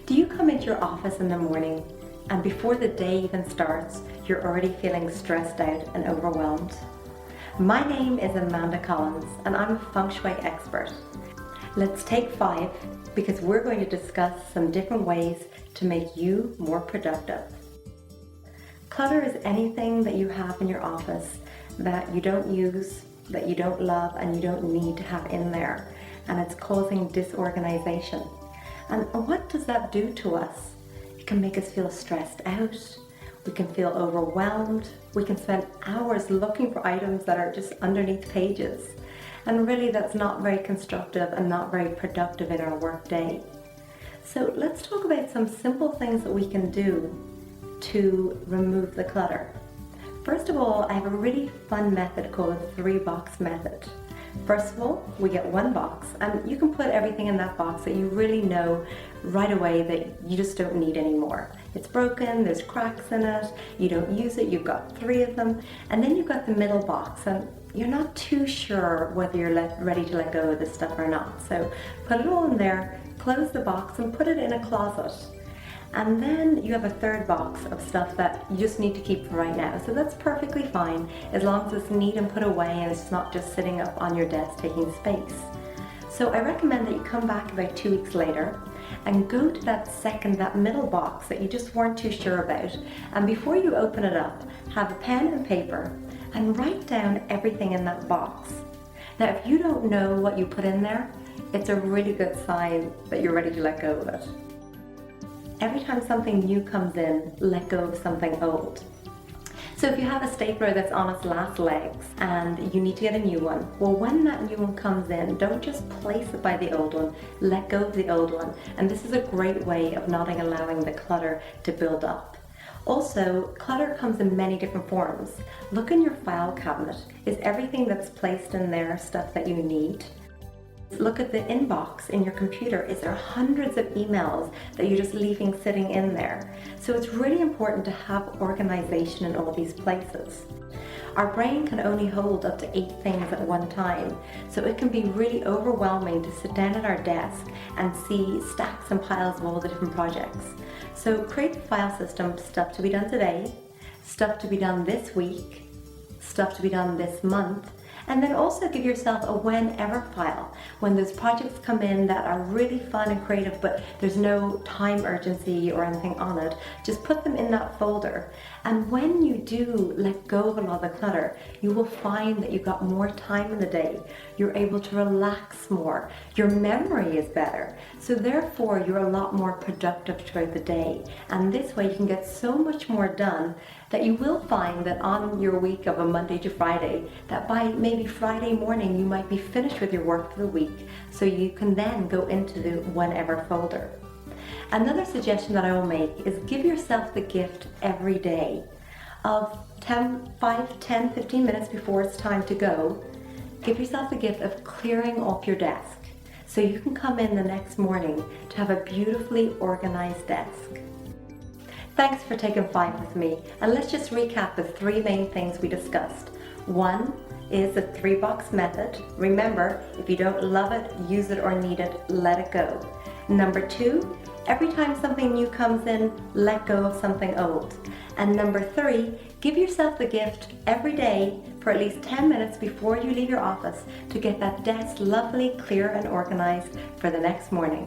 Do you come into your office in the morning and before the day even starts, you're already feeling stressed out and overwhelmed? My name is Amanda Collins and I'm a feng shui expert. Let's take 5 because we're going to discuss some different ways to make you more productive. Clutter is anything that you have in your office that you don't use, that you don't love, and you don't need to have in there, and it's causing disorganization. And what does that do to us? It can make us feel stressed out, we can feel overwhelmed, we can spend hours looking for items that are just underneath pages. And really that's not very constructive and not very productive in our work day. So let's talk about some simple things that we can do to remove the clutter. First of all, I have a really fun method called the 3-box method. First of all, we get 1 box and you can put everything in that box that you really know right away that you just don't need anymore. It's broken, there's cracks in it, you don't use it, you've got 3 of them. And then you've got the middle box and you're not too sure whether you're ready to let go of this stuff or not. So put it all in there, close the box and put it in a closet. And then you have a 3rd box of stuff that you just need to keep for right now. So that's perfectly fine as long as it's neat and put away and it's not just sitting up on your desk taking space. So I recommend that you come back about 2 weeks later and go to that middle box that you just weren't too sure about. And before you open it up, have a pen and paper and write down everything in that box. Now, if you don't know what you put in there, it's a really good sign that you're ready to let go of it. Every time something new comes in, let go of something old. So if you have a stapler that's on its last legs and you need to get a new one, well, when that new one comes in, don't just place it by the old one, let go of the old one. And this is a great way of not allowing the clutter to build up. Also, clutter comes in many different forms. Look in your file cabinet. Is everything that's placed in there stuff that you need? Look at the inbox in your computer. Is there hundreds of emails that you're just leaving sitting in there? So it's really important to have organization in all these places. Our brain can only hold up to 8 things at one time, so it can be really overwhelming to sit down at our desk and see stacks and piles of all the different projects. So create a file system, stuff to be done today, stuff to be done this week, stuff to be done this month, and then also give yourself a whenever file. When those projects come in that are really fun and creative, but there's no time urgency or anything on it, just put them in that folder. And when you do let go of a lot of the clutter, you will find that you've got more time in the day. You're able to relax more. Your memory is better. So therefore, you're a lot more productive throughout the day. And this way you can get so much more done that you will find that on your week of a Monday to Friday, that by maybe Friday morning, you might be finished with your work for the week. So you can then go into the whenever folder. Another suggestion that I will make is give yourself the gift every day of 5, 10, 15 minutes before it's time to go. Give yourself the gift of clearing off your desk so you can come in the next morning to have a beautifully organized desk. Thanks for taking 5 with me, and let's just recap the 3 main things we discussed. 1 is the 3-box method. Remember, if you don't love it, use it, or need it, let it go. Number 2, every time something new comes in, let go of something old. And number 3, give yourself the gift every day for at least 10 minutes before you leave your office to get that desk lovely, clear, and organized for the next morning.